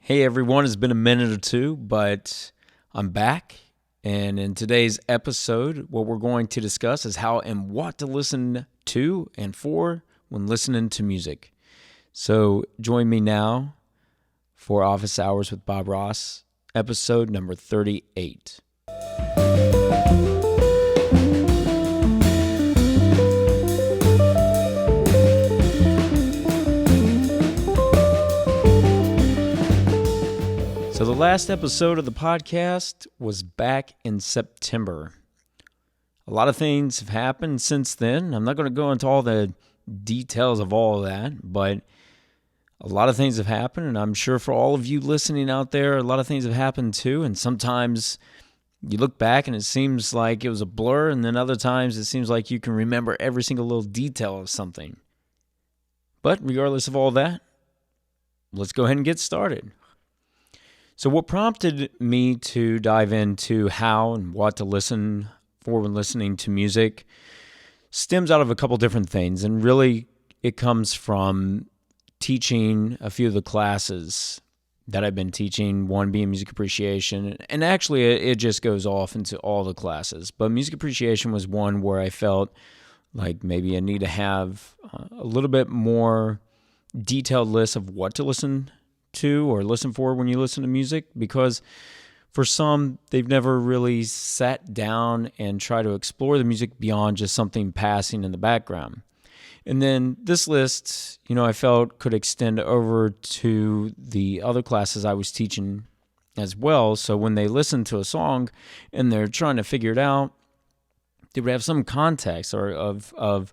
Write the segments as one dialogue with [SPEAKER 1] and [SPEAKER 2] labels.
[SPEAKER 1] Hey everyone, it's been a minute or two, but I'm back. And in today's episode, what we're going to discuss is how and what to listen to and for when listening to music. So join me now for Office Hours with Bob Ross, episode number 38. So the last episode of the podcast was back in September. A lot of things have happened since then. I'm not going to go into all the details of all of that, but a lot of things have happened, and I'm sure for all of you listening out there, a lot of things have happened too, and sometimes you look back and it seems like it was a blur, and then other times it seems like you can remember every single little detail of something. But regardless of all that, let's go ahead and get started. So what prompted me to dive into how and what to listen for when listening to music stems out of a couple different things, and really it comes from teaching a few of the classes that I've been teaching, one being music appreciation, and actually it just goes off into all the classes, but music appreciation was one where I felt like maybe I need to have a little bit more detailed list of what to listen to or listen for when you listen to music, because for some, they've never really sat down and tried to explore the music beyond just something passing in the background. And then this list, I felt could extend over to the other classes I was teaching as well. So when they listen to a song and they're trying to figure it out, they would have some context or of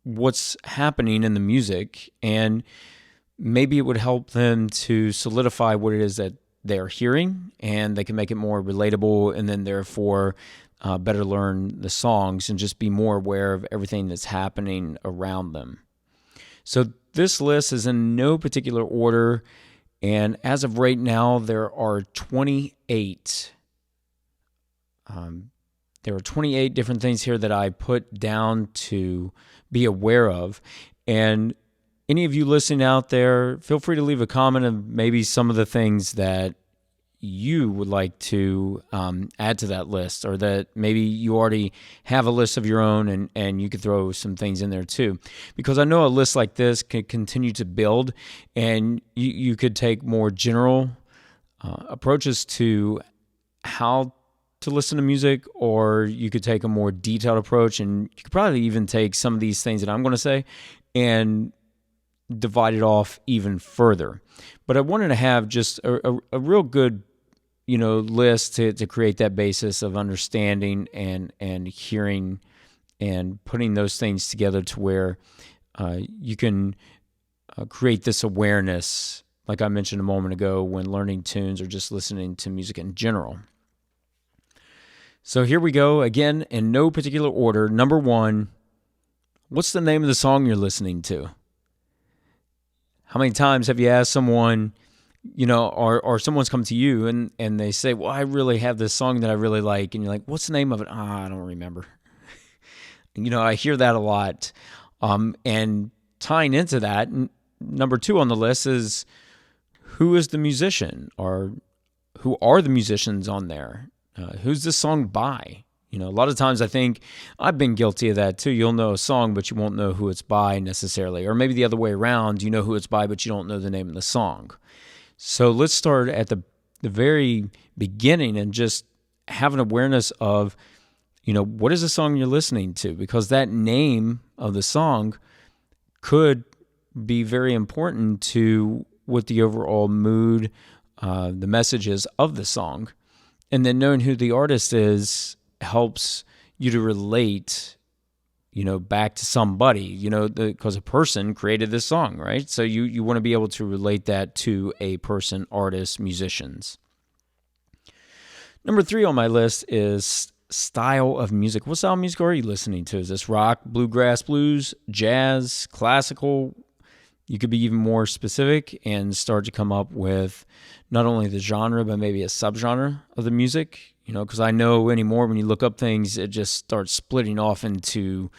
[SPEAKER 1] what's happening in the music, and maybe it would help them to solidify what it is that they're hearing, and they can make it more relatable, and then therefore better learn the songs and just be more aware of everything that's happening around them. So this list is in no particular order, and as of right now, there are 28. There are 28 different things here that I put down to be aware of, and any of you listening out there, feel free to leave a comment of maybe some of the things that you would like to add to that list, or that maybe you already have a list of your own and you could throw some things in there too. Because I know a list like this could continue to build, and you could take more general approaches to how to listen to music, or you could take a more detailed approach, and you could probably even take some of these things that I'm going to say and divide it off even further. But I wanted to have just a real good, list to create that basis of understanding and hearing and putting those things together to where you can create this awareness, like I mentioned a moment ago, when learning tunes or just listening to music in general. So here we go, again, in no particular order. Number one, what's the name of the song you're listening to? How many times have you asked someone, or someone's come to you and they say, well, I really have this song that I really like. And you're like, what's the name of it? I don't remember. I hear that a lot. And tying into that, number two on the list is, who is the musician, or who are the musicians on there? Who's this song by? A lot of times I think I've been guilty of that too. You'll know a song, but you won't know who it's by necessarily. Or maybe the other way around, you know who it's by, but you don't know the name of the song. So let's start at the very beginning and just have an awareness of, what is the song you're listening to? Because that name of the song could be very important to what the overall mood, the message is of the song. And then knowing who the artist is helps you to relate, back to somebody, because a person created this song, right? So you want to be able to relate that to a person, artist, musicians. Number three on my list is style of music. What style of music are you listening to? Is this rock, bluegrass, blues, jazz, classical? You could be even more specific and start to come up with not only the genre, but maybe a subgenre of the music. Because I know anymore when you look up things, it just starts splitting off into,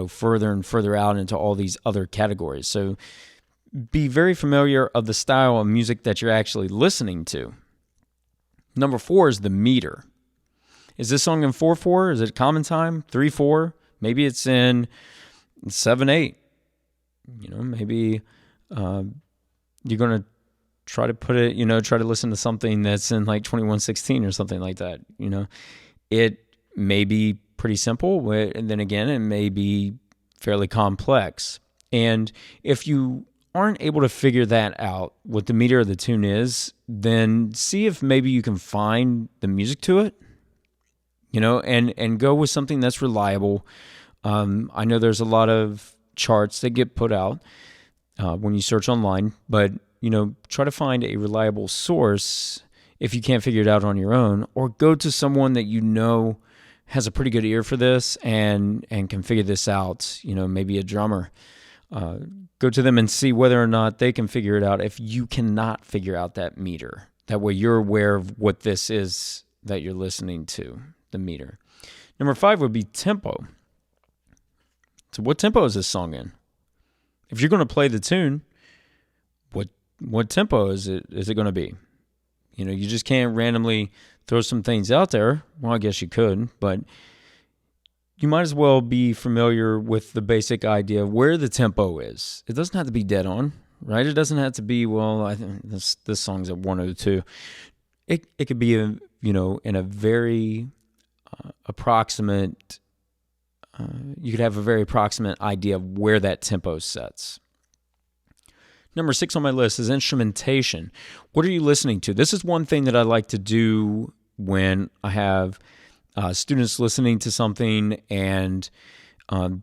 [SPEAKER 1] further and further out into all these other categories. So Be very familiar of the style of music that you're actually listening to. Number 4 is the meter. Is this song in 4/4? Is it common time? 3/4? Maybe it's in 7/8. Maybe you're going to try to put it, try to listen to something that's in like 21/16 or something like that. It may be pretty simple, and then again, it may be fairly complex. And if you aren't able to figure that out, what the meter of the tune is, then see if maybe you can find the music to it, and go with something that's reliable. I know there's a lot of charts that get put out when you search online, but, try to find a reliable source if you can't figure it out on your own, or go to someone that has a pretty good ear for this and can figure this out, maybe a drummer. Go to them and see whether or not they can figure it out if you cannot figure out that meter. That way you're aware of what this is that you're listening to, the meter. Number 5 would be tempo. So what tempo is this song in? If you're going to play the tune, what tempo is it going to be? You just can't randomly throw some things out there. Well, I guess you could, but you might as well be familiar with the basic idea of where the tempo is. It doesn't have to be dead on, right? It doesn't have to be, well, I think this song's at 102. It could be, in a very approximate, you could have a very approximate idea of where that tempo sets. Number 6 on my list is instrumentation. What are you listening to? This is one thing that I like to do when I have students listening to something, and I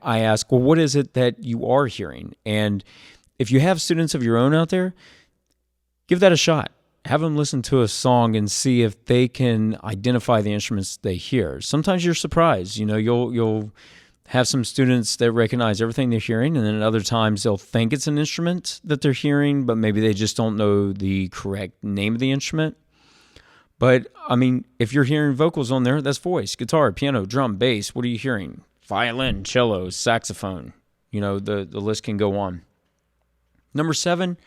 [SPEAKER 1] ask, well, what is it that you are hearing? And if you have students of your own out there, give that a shot. Have them listen to a song and see if they can identify the instruments they hear. Sometimes you're surprised. You'll have some students that recognize everything they're hearing, and then at other times they'll think it's an instrument that they're hearing, but maybe they just don't know the correct name of the instrument. But, if you're hearing vocals on there, that's voice, guitar, piano, drum, bass. What are you hearing? Violin, cello, saxophone. The list can go on. Number 7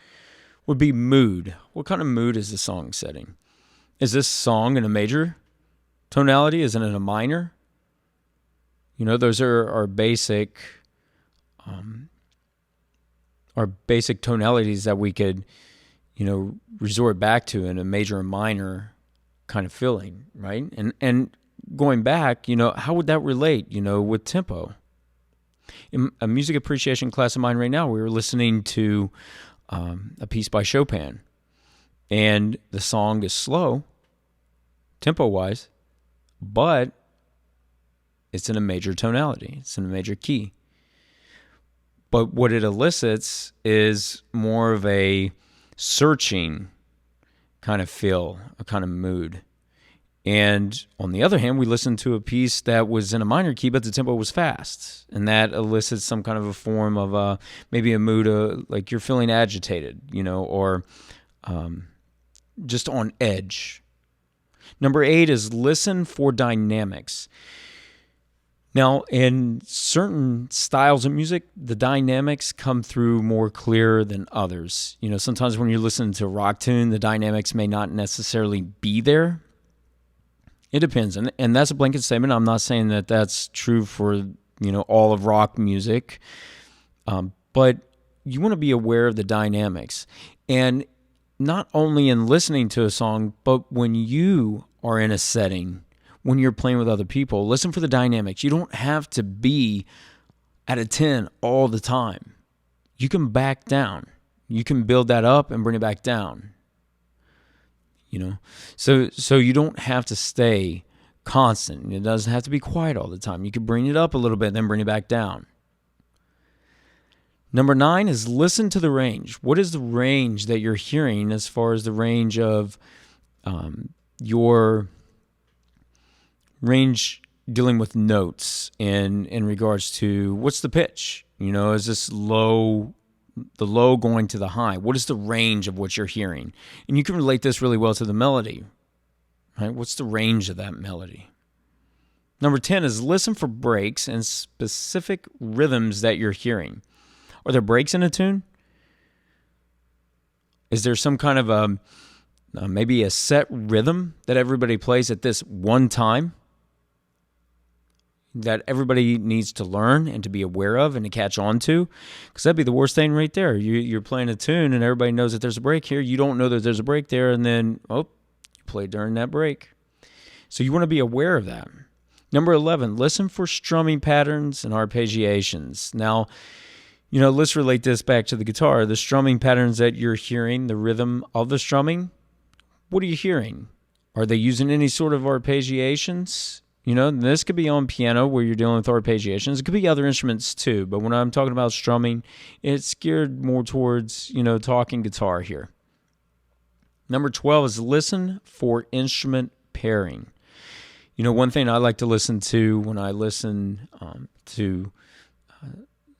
[SPEAKER 1] would be mood. What kind of mood is the song setting? Is this song in a major tonality? Is it in a minor? Those are our basic tonalities that we could, resort back to in a major and minor kind of feeling, right? And going back, how would that relate, with tempo? In a music appreciation class of mine right now, we were listening to a piece by Chopin, and the song is slow, tempo-wise, but it's in a major tonality. It's in a major key. But what it elicits is more of a searching kind of feel, a kind of mood. And on the other hand, we listened to a piece that was in a minor key, but the tempo was fast. And that elicits some kind of a form of maybe a mood, like you're feeling agitated, or just on edge. Number 8 is listen for dynamics. Now, in certain styles of music, the dynamics come through more clear than others. Sometimes when you're listening to a rock tune, the dynamics may not necessarily be there. It depends, and that's a blanket statement. I'm not saying that that's true for all of rock music, but you want to be aware of the dynamics, and not only in listening to a song, but when you are in a setting, when you're playing with other people, listen for the dynamics. You don't have to be at a 10 all the time. You can back down. You can build that up and bring it back down. So you don't have to stay constant. It doesn't have to be quiet all the time. You can bring it up a little bit, then bring it back down. Number 9 is listen to the range. What is the range that you're hearing as far as the range of your range dealing with notes in regards to what's the pitch? Is this low, the low going to the high? What is the range of what you're hearing? And you can relate this really well to the melody, right? What's the range of that melody? Number 10 is listen for breaks and specific rhythms that you're hearing. Are there breaks in a tune? Is there some kind of maybe a set rhythm that everybody plays at this one time that everybody needs to learn and to be aware of and to catch on to? Because that'd be the worst thing right there. You're playing a tune and everybody knows that there's a break here. You don't know that there's a break there, and then, you play during that break. So you want to be aware of that. Number 11, listen for strumming patterns and arpeggiations. Now, let's relate this back to the guitar. The strumming patterns that you're hearing, the rhythm of the strumming, what are you hearing? Are they using any sort of arpeggiations? This could be on piano where you're dealing with arpeggiations. It could be other instruments too, but when I'm talking about strumming, it's geared more towards, talking guitar here. Number 12 is listen for instrument pairing. One thing I like to listen to when I listen to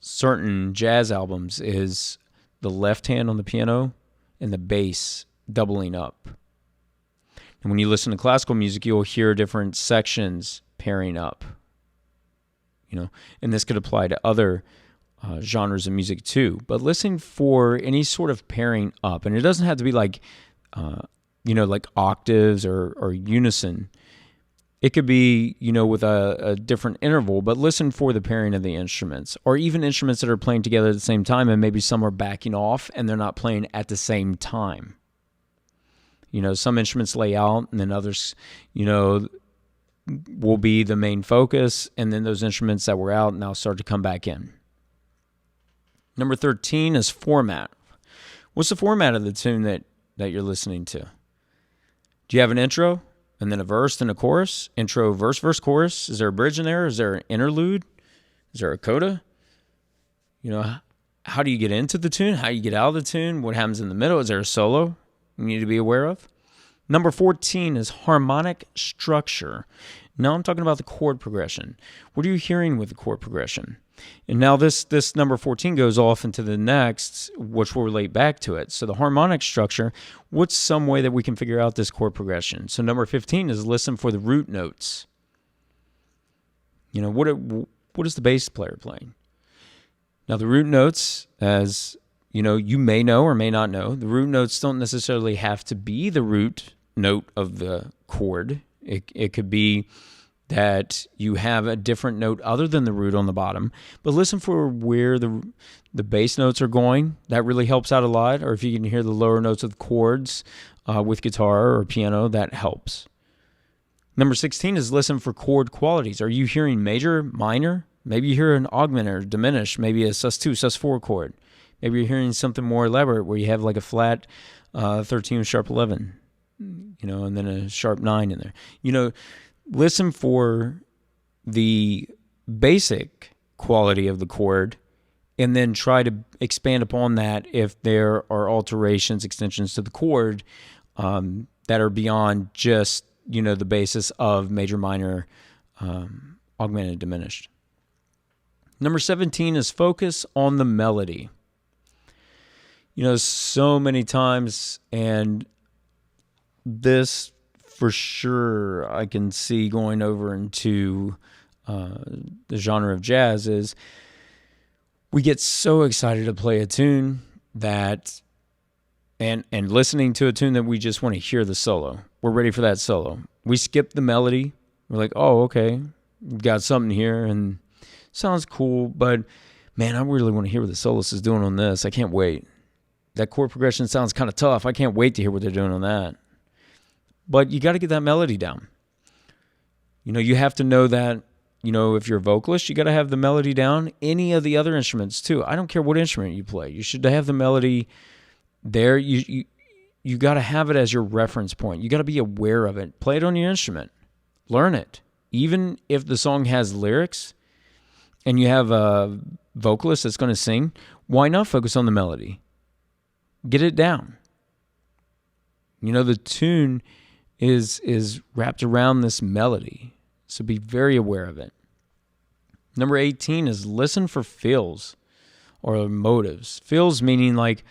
[SPEAKER 1] certain jazz albums is the left hand on the piano and the bass doubling up. And when you listen to classical music, you'll hear different sections pairing up. And this could apply to other genres of music too. But listen for any sort of pairing up, and it doesn't have to be like octaves or unison. It could be, with a different interval, but listen for the pairing of the instruments, or even instruments that are playing together at the same time, and maybe some are backing off and they're not playing at the same time. Some instruments lay out, and then others, will be the main focus, and then those instruments that were out now start to come back in. Number 13 is format. What's the format of the tune that you're listening to? Do you have an intro, and then a verse, then a chorus? Intro, verse, chorus. Is there a bridge in there? Is there an interlude? Is there a coda? How do you get into the tune? How do you get out of the tune? What happens in the middle? Is there a solo you need to be aware of? Number 14 is harmonic structure. Now I'm talking about the chord progression. What are you hearing with the chord progression? And now this number 14 goes off into the next, which will relate back to it. So the harmonic structure, what's some way that we can figure out this chord progression? So number 15 is listen for the root notes. What is the bass player playing? Now the root notes, as you may know or may not know, the root notes don't necessarily have to be the root note of the chord. It could be that you have a different note other than the root on the bottom, but listen for where the bass notes are going. That really helps out a lot. Or if you can hear the lower notes of the chords with guitar or piano, that helps. Number 16 is listen for chord qualities. Are you hearing major, minor? Maybe you hear an augmented or diminished, maybe a sus2, sus4 chord. Maybe you're hearing something more elaborate where you have like a flat 13 with sharp 11, and then a sharp 9 in there. Listen for the basic quality of the chord and then try to expand upon that if there are alterations, extensions to the chord that are beyond just, the basis of major, minor, augmented, diminished. Number 17 is focus on the melody. So many times, and this for sure I can see going over into the genre of jazz, is we get so excited to play a tune that, and listening to a tune that we just want to hear the solo. We're ready for that solo. We skip the melody. We're like, oh, okay, we've got something here, and sounds cool, but man, I really want to hear what the soloist is doing on this. I can't wait. That chord progression sounds kind of tough. I can't wait to hear what they're doing on that. But you got to get that melody down. You have to know that, if you're a vocalist, you got to have the melody down. Any of the other instruments too. I don't care what instrument you play. You should have the melody there. You got to have it as your reference point. You got to be aware of it. Play it on your instrument. Learn it. Even if the song has lyrics and you have a vocalist that's going to sing, why not focus on the melody? Get it down. The tune is wrapped around this melody, so be very aware of it. Number 18 is listen for fills or motives. Fills meaning like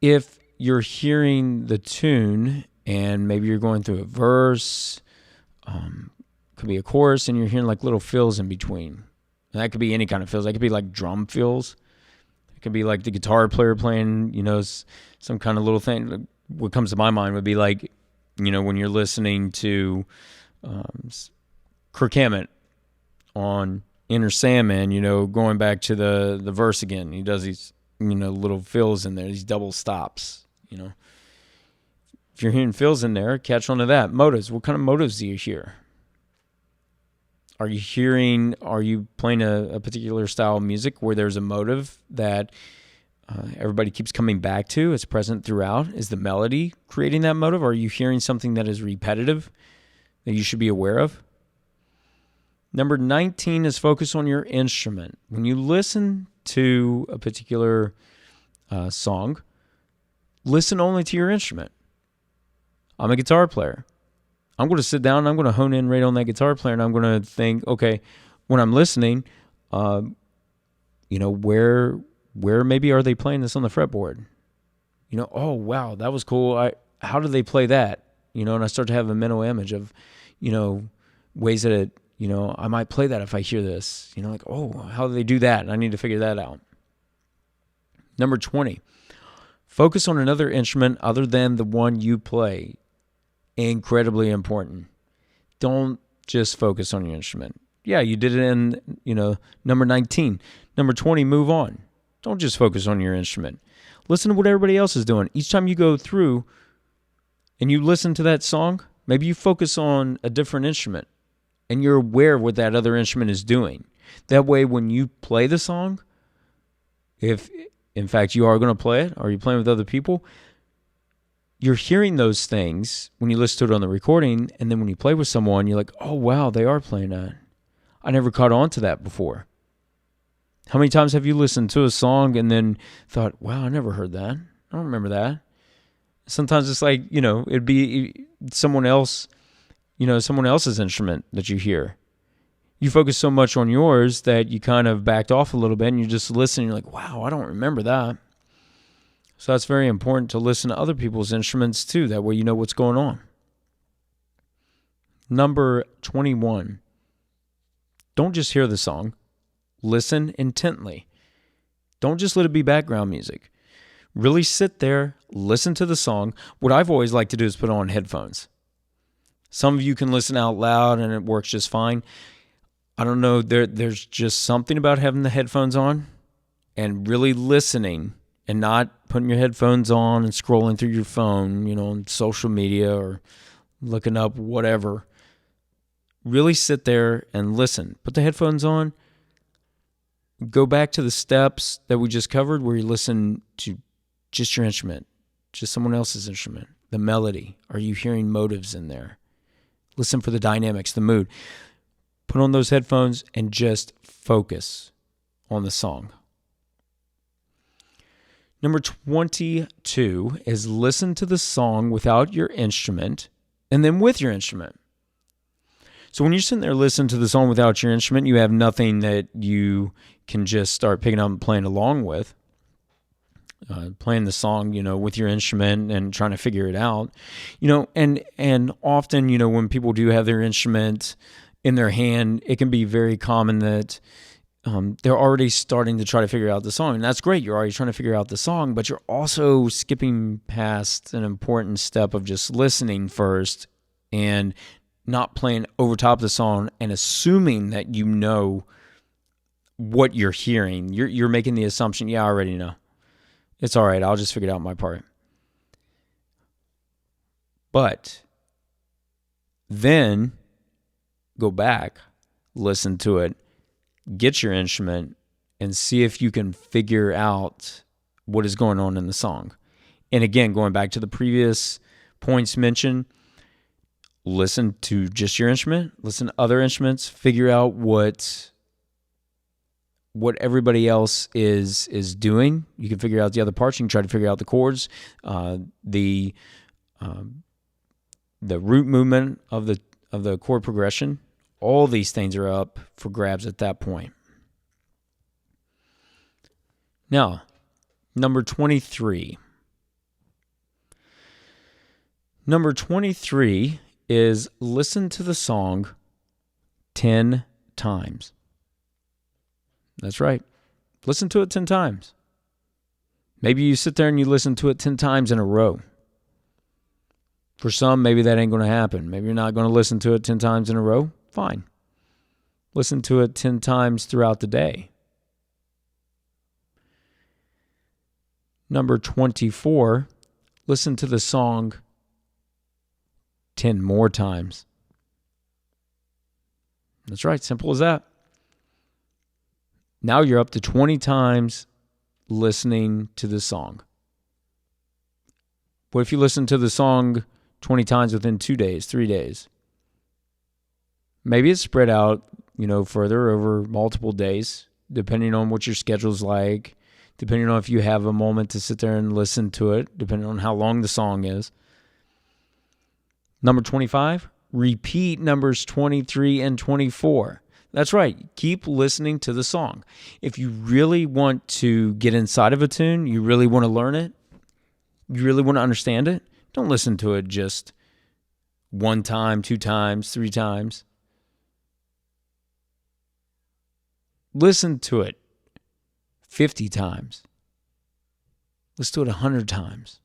[SPEAKER 1] if you're hearing the tune and maybe you're going through a verse, could be a chorus, and you're hearing like little fills in between. And that could be any kind of fills. That could be like drum fills. could be like the guitar player playing, some kind of little thing. What comes to my mind would be like, when you're listening to Kirk Hammett on Inner Sandman, going back to the verse again. He does these, little fills in there, these double stops, If you're hearing fills in there, catch on to that. Motives. What kind of motives do you hear? Are you playing a particular style of music where there's a motive that everybody keeps coming back to? It's present throughout. Is the melody creating that motive? Or are you hearing something that is repetitive that you should be aware of? Number 19 is focus on your instrument. When you listen to a particular song, listen only to your instrument. I'm a guitar player. I'm going to sit down and I'm going to hone in right on that guitar player, and I'm going to think, okay, when I'm listening, where maybe are they playing this on the fretboard? Oh, wow, that was cool. How do they play that? And I start to have a mental image of, ways that I might play that if I hear this. Like, oh, how do they do that? And I need to figure that out. Number 20, focus on another instrument other than the one you play. Incredibly important. Don't just focus on your instrument. Yeah, you did it in, number 19. Number 20, move on. Don't just focus on your instrument. Listen to what everybody else is doing. Each time you go through and you listen to that song, maybe you focus on a different instrument and you're aware of what that other instrument is doing. That way, when you play the song, if in fact you are going to play it or you're playing with other people, you're hearing those things when you listen to it on the recording, and then when you play with someone, you're like, oh, wow, they are playing that. I never caught on to that before. How many times have you listened to a song and then thought, wow, I never heard that. I don't remember that. Sometimes it's like, it'd be someone else, someone else's instrument that you hear. You focus so much on yours that you kind of backed off a little bit and you just listen and you're like, wow, I don't remember that. So that's very important to listen to other people's instruments too. That way you know what's going on. Number 21. Don't just hear the song. Listen intently. Don't just let it be background music. Really sit there, listen to the song. What I've always liked to do is put on headphones. Some of you can listen out loud and it works just fine. I don't know, there's just something about having the headphones on and really listening and not putting your headphones on and scrolling through your phone, on social media or looking up whatever. Really sit there and listen. Put the headphones on. Go back to the steps that we just covered where you listen to just your instrument, just someone else's instrument, the melody. Are you hearing motives in there? Listen for the dynamics, the mood. Put on those headphones and just focus on the song. Number 22 is listen to the song without your instrument and then with your instrument. So when you're sitting there listening to the song without your instrument, you have nothing that you can just start picking up and playing along with. Playing the song, with your instrument and trying to figure it out. And often, when people do have their instrument in their hand, it can be very common that they're already starting to try to figure out the song. And that's great. You're already trying to figure out the song, but you're also skipping past an important step of just listening first and not playing over top of the song and assuming that you know what you're hearing. You're making the assumption, yeah, I already know. It's all right. I'll just figure out my part. But then go back, listen to it, get your instrument, and see if you can figure out what is going on in the song. And again, going back to the previous points mentioned, listen to just your instrument, listen to other instruments, figure out what everybody else is doing. You can figure out the other parts. You can try to figure out the chords, the root movement of the chord progression. All these things are up for grabs at that point. Now, number 23. Number 23 is listen to the song 10 times. That's right. Listen to it 10 times. Maybe you sit there and you listen to it 10 times in a row. For some, maybe that ain't going to happen. Maybe you're not going to listen to it 10 times in a row. Fine. Listen to it 10 times throughout the day. Number 24, listen to the song 10 more times. That's right, simple as that. Now you're up to 20 times listening to the song. What if you listen to the song 20 times within 2 days, 3 days? Maybe it's spread out, further over multiple days, depending on what your schedule's like, depending on if you have a moment to sit there and listen to it, depending on how long the song is. Number 25, repeat numbers 23 and 24. That's right. Keep listening to the song. If you really want to get inside of a tune, you really want to learn it, you really want to understand it, don't listen to it just 1 time, 2 times, 3 times. Listen to it 50 times. Listen to it 100 times.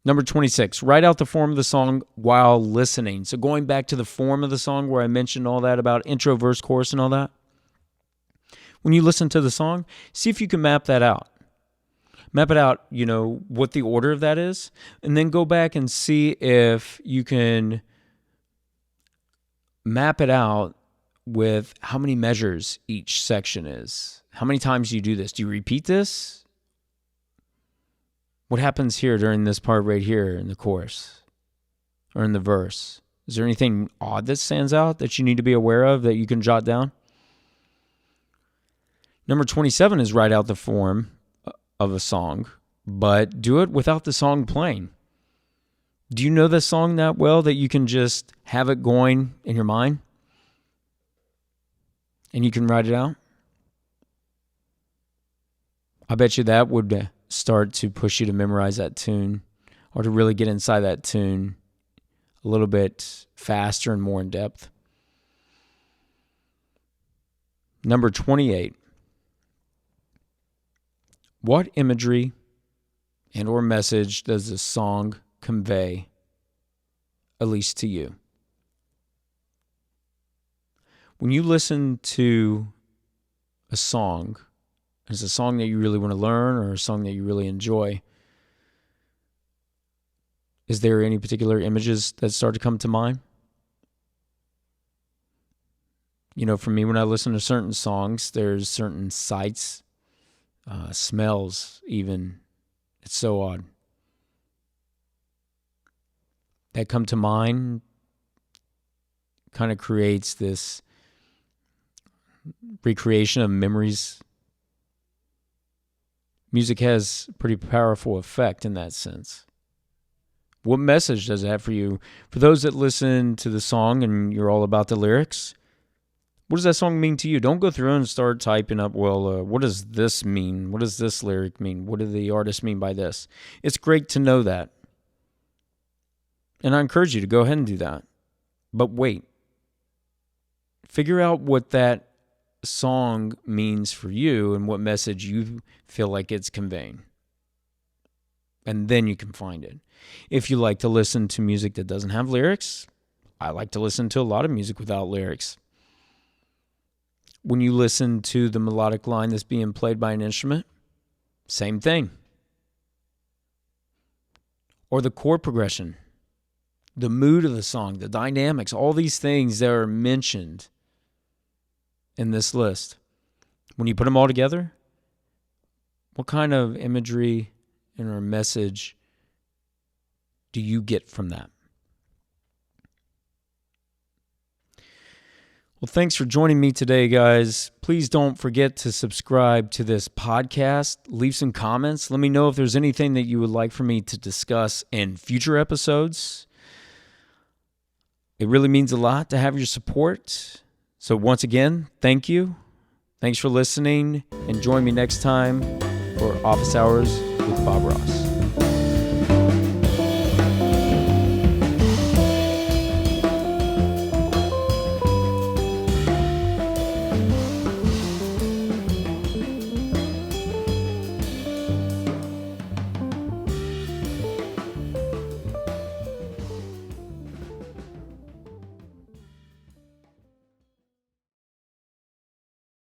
[SPEAKER 1] Number 26, write out the form of the song while listening. So going back to the form of the song where I mentioned all that about intro, verse, chorus, and all that. When you listen to the song, see if you can map that out. Map it out, what the order of that is. And then go back and see if you can map it out with how many measures each section is. How many times do you do this? Do you repeat this? What happens here during this part right here in the chorus or in the verse? Is there anything odd that stands out that you need to be aware of that you can jot down? Number 27 is write out the form of a song, but do it without the song playing. Do you know the song that well that you can just have it going in your mind and you can write it out? I bet you that would start to push you to memorize that tune or to really get inside that tune a little bit faster and more in depth. Number 28. What imagery and or message does the song convey, at least to you? When you listen to a song, it's a song that you really want to learn or a song that you really enjoy, is there any particular images that start to come to mind? For me, when I listen to certain songs, there's certain sights, smells even. It's so odd. That come to mind, kind of creates this recreation of memories. Music has a pretty powerful effect in that sense. What message does it have for you? For those that listen to the song and you're all about the lyrics, what does that song mean to you? Don't go through and start typing up, what does this mean? What does this lyric mean? What do the artists mean by this? It's great to know that. And I encourage you to go ahead and do that. But wait. Figure out what that song means for you and what message you feel like it's conveying. And then you can find it. If you like to listen to music that doesn't have lyrics, I like to listen to a lot of music without lyrics. When you listen to the melodic line that's being played by an instrument, same thing. Or the chord progression, the mood of the song, the dynamics, all these things that are mentioned in this list. When you put them all together, what kind of imagery and or message do you get from that? Well, thanks for joining me today, guys. Please don't forget to subscribe to this podcast. Leave some comments. Let me know if there's anything that you would like for me to discuss in future episodes. It really means a lot to have your support. So once again, thank you. Thanks for listening, and join me next time for Office Hours with Bob Ross.